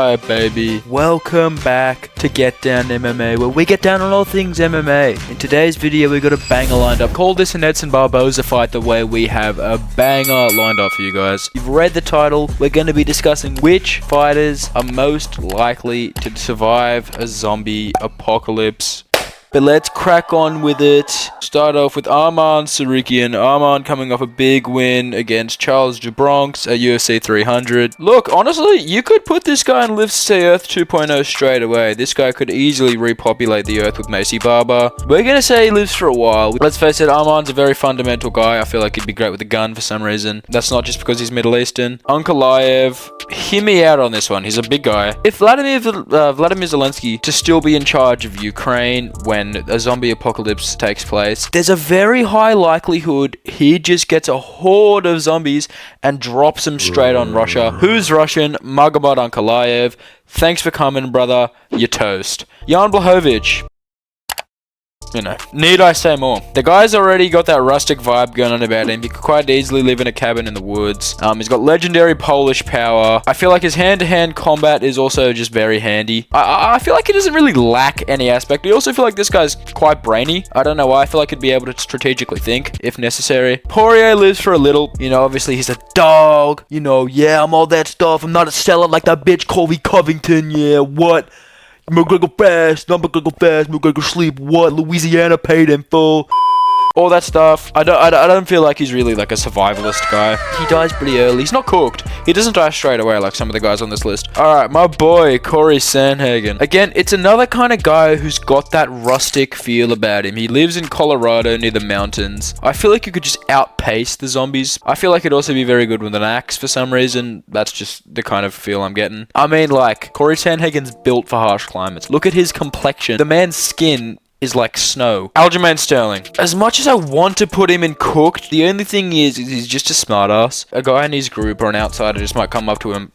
Alright, baby. Welcome back to Get Down MMA, where we get down on all things MMA. In today's video, we got a banger lined up. Call this an Edson Barboza fight, the way we have a banger lined up for you guys. You've read the title. We're going to be discussing which fighters are most likely to survive a zombie apocalypse. But let's crack on with it. Start off with Arman Tsarukyan. Arman coming off a big win against Charles Jabronx at UFC 300. Look, honestly, you could put this guy in Lives to Earth 2.0 straight away. This guy could easily repopulate the Earth with Macy Barber. We're going to say he lives for a while. Let's face it, Arman's a very fundamental guy. I feel like he'd be great with a gun for some reason. That's not just because he's Middle Eastern. Ankalaev, hear me out on this one. He's a big guy. If Vladimir Zelensky to still be in charge of Ukraine when a zombie apocalypse takes place, there's a very high likelihood he just gets a horde of zombies and drops them straight on Russia. Who's Russian? Magomed Ankalaev. Thanks for coming, brother. You're toast. Jan Blachowicz. You know, need I say more? The guy's already got that rustic vibe going on about him. He could quite easily live in a cabin in the woods. He's got legendary Polish power. I feel like his hand-to-hand combat is also just very handy. I feel like he doesn't really lack any aspect. I also feel like this guy's quite brainy. I don't know why. I feel like he'd be able to strategically think if necessary. Poirier lives for a little. You know, obviously he's a dog. You know, yeah, I'm all that stuff. I'm not a seller like that bitch Colby Covington. Yeah, what? We're gonna go fast, I'm gonna go fast, we're gonna go sleep, what? Louisiana paid in full. All that stuff. I don't feel like he's really like a survivalist guy. He dies pretty early. He's not cooked. He doesn't die straight away like some of the guys on this list. Alright, my boy, Corey Sandhagen. Again, it's another kind of guy who's got that rustic feel about him. He lives in Colorado near the mountains. I feel like you could just outpace the zombies. I feel like he'd also be very good with an axe for some reason. That's just the kind of feel I'm getting. I mean, like, Corey Sandhagen's built for harsh climates. Look at his complexion. The man's skin is like snow. Aljamain Sterling. As much as I want to put him in cooked, the only thing is he's just a smartass. A guy in his group or an outsider just might come up to him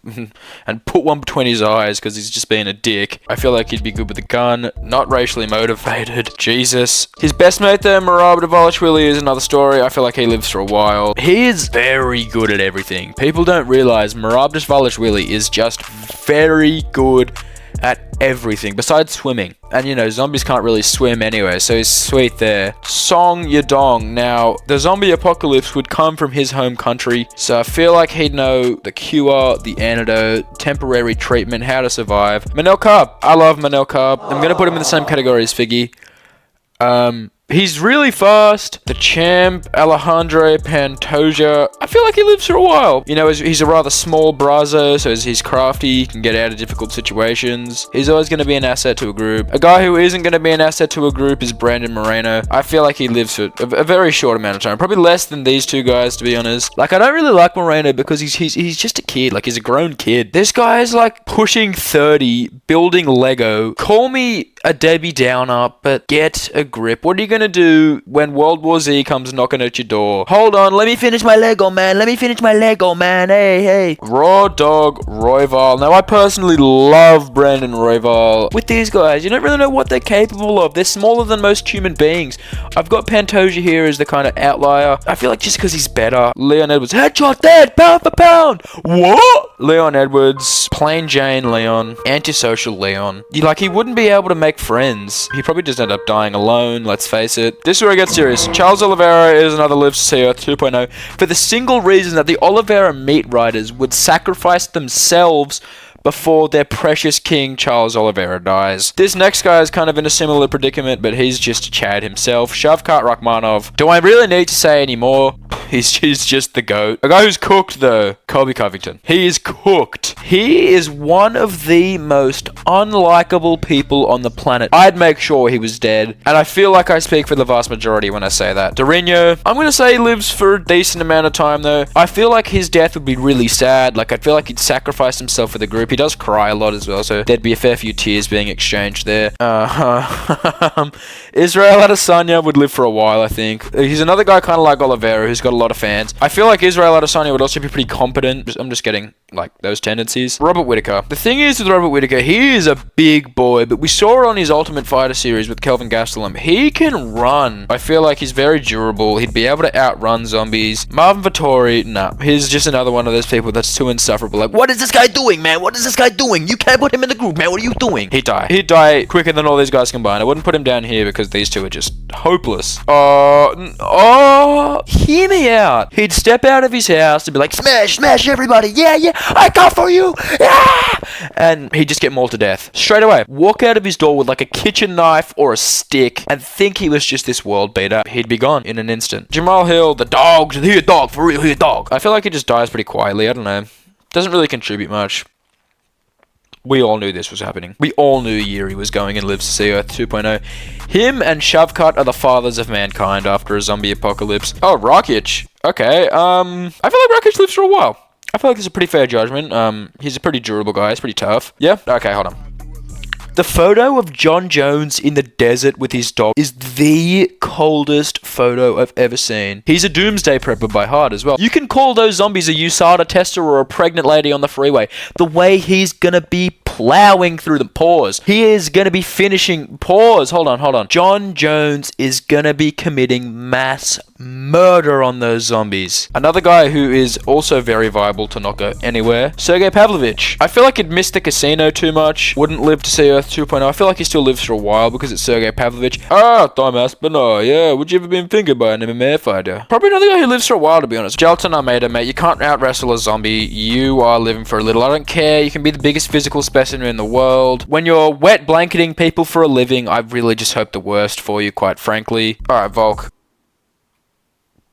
and put one between his eyes because he's just being a dick. I feel like he'd be good with a gun, not racially motivated. Jesus. His best mate there, Merab Dvalishvili, is another story. I feel like he lives for a while. He is very good at everything. People don't realize Merab Dvalishvili is just very good at everything besides swimming. And you know, zombies can't really swim anyway, so he's sweet there. Song Yadong. Now, the zombie apocalypse would come from his home country, so I feel like he'd know the cure, the antidote, temporary treatment, how to survive. Manel Kaab. I love Manel Kaab. I'm gonna put him in the same category as Figgy. He's really fast. The champ, Alejandro Pantoja. I feel like he lives for a while. You know, he's a rather small brazo, so he's crafty. He can get out of difficult situations. He's always going to be an asset to a group. A guy who isn't going to be an asset to a group is Brandon Moreno. I feel like he lives for a very short amount of time. Probably less than these two guys, to be honest. Like, I don't really like Moreno because he's just a kid. Like, he's a grown kid. This guy is like pushing 30, building Lego. Call me a Debbie Downer, but get a grip. What are you gonna do when World War Z comes knocking at your door? Hold on, let me finish my Lego, man. Hey. Raw Dog Royval. Now, I personally love Brandon Royval. With these guys, you don't really know what they're capable of. They're smaller than most human beings. I've got Pantoja here as the kind of outlier. I feel like just because he's better. Leon Edwards, headshot dead, pound for pound. What? Leon Edwards, plain Jane Leon, antisocial Leon. He wouldn't be able to make friends. He probably just end up dying alone, let's face it. This is where I get serious. Charles Oliveira is another Lives to Earth 2.0 for the single reason that the Oliveira meat riders would sacrifice themselves before their precious king, Charles Oliveira, dies. This next guy is kind of in a similar predicament, but he's just a Chad himself. Shavkat Rakhmonov. Do I really need to say any more? He's just the GOAT. A guy who's cooked, though. Colby Covington. He is cooked. He is one of the most unlikable people on the planet. I'd make sure he was dead. And I feel like I speak for the vast majority when I say that. Dorino. I'm going to say he lives for a decent amount of time, though. I feel like his death would be really sad. Like, I feel like he'd sacrifice himself for the group. He does cry a lot as well, so there'd be a fair few tears being exchanged there. Israel Adesanya would live for a while, I think. He's another guy kind of like Oliveira who's got a lot of fans. I feel like Israel Adesanya would also be pretty competent. I'm just getting like those tendencies. Robert Whittaker. The thing is with Robert Whittaker, he is a big boy, but we saw it on his Ultimate Fighter series with Kelvin Gastelum. He can run. I feel like he's very durable. He'd be able to outrun zombies. Marvin Vettori, nah. He's just another one of those people that's too insufferable. Like, what is this guy doing, man? What is is this guy doing? You can't put him in the group, man. What are you doing? He'd die. He'd die quicker than all these guys combined. I wouldn't put him down here because these two are just hopeless. Hear me out. He'd step out of his house and be like, smash, smash everybody. Yeah, yeah, I come for you. Yeah. And he'd just get mauled to death. Straight away. Walk out of his door with like a kitchen knife or a stick and think he was just this world beater. He'd be gone in an instant. Jamal Hill, the dog. Here, dog. For real, here, dog. I feel like he just dies pretty quietly. I don't know. Doesn't really contribute much. We all knew this was happening. We all knew Yuri was going and lives to see Earth 2.0. Him and Shavkat are the fathers of mankind after a zombie apocalypse. Oh, Rakic. Okay, I feel like Rakic lives for a while. I feel like it's a pretty fair judgment. He's a pretty durable guy. He's pretty tough. Yeah? Okay, hold on. The photo of John Jones in the desert with his dog is the coldest photo I've ever seen. He's a doomsday prepper by heart as well. You can call those zombies a USADA tester or a pregnant lady on the freeway. The way he's gonna be plowing through them. Pause. He is gonna be finishing. Pause. Hold on. John Jones is gonna be committing mass murder on those zombies. Another guy who is also very viable to not go anywhere, Sergei Pavlovich. I feel like he'd missed the casino too much. Wouldn't live to see Earth 2.0. I feel like he still lives for a while because it's Sergei Pavlovich. Thomas, but no, yeah. Would you ever been thinking about an MMA fighter? Probably another guy who lives for a while, to be honest. Gelton Almeida, mate. You can't out wrestle a zombie. You are living for a little. I don't care. You can be the biggest physical specimen in the world. When you're wet blanketing people for a living, I really just hope the worst for you, quite frankly. Alright, Volk.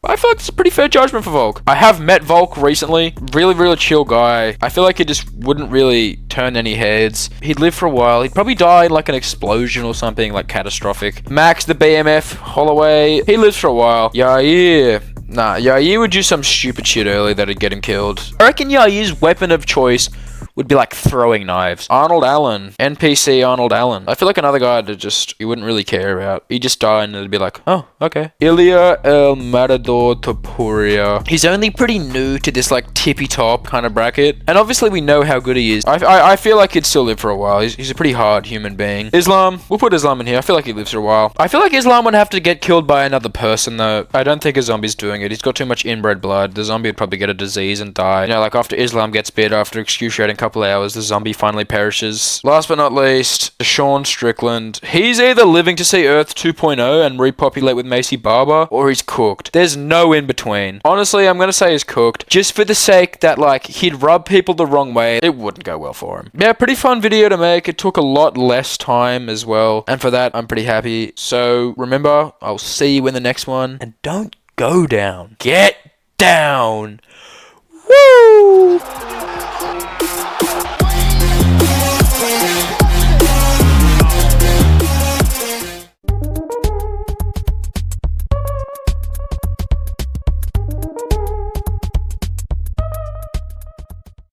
I feel like it's a pretty fair judgment for Volk. I have met Volk recently. Really, really chill guy. I feel like he just wouldn't really turn any heads. He'd live for a while. He'd probably die in like an explosion or something like catastrophic. Max, the BMF, Holloway. He lives for a while. Yair. Nah, Yair would do some stupid shit early that'd get him killed. I reckon Yair's weapon of choice would be like throwing knives. Arnold Allen. NPC Arnold Allen. I feel like another guy that just, you wouldn't really care about. He'd just die and it'd be like, oh, okay. Ilya El Matador Topuria. He's only pretty new to this like tippy top kind of bracket. And obviously we know how good he is. I feel like he'd still live for a while. He's a pretty hard human being. Islam. We'll put Islam in here. I feel like he lives for a while. I feel like Islam would have to get killed by another person though. I don't think a zombie's doing it. He's got too much inbred blood. The zombie would probably get a disease and die. You know, like after Islam gets bit, after excruciating couple hours, the zombie finally perishes. Last but not least, Sean Strickland. He's either living to see Earth 2.0 and repopulate with Macy Barber, or he's cooked. There's no in between. Honestly, I'm gonna say he's cooked, just for the sake that, like, he'd rub people the wrong way. It wouldn't go well for him. Yeah, pretty fun video to make. It took a lot less time as well, and for that, I'm pretty happy. So, remember, I'll see you in the next one, and don't go down. Get down! Woo!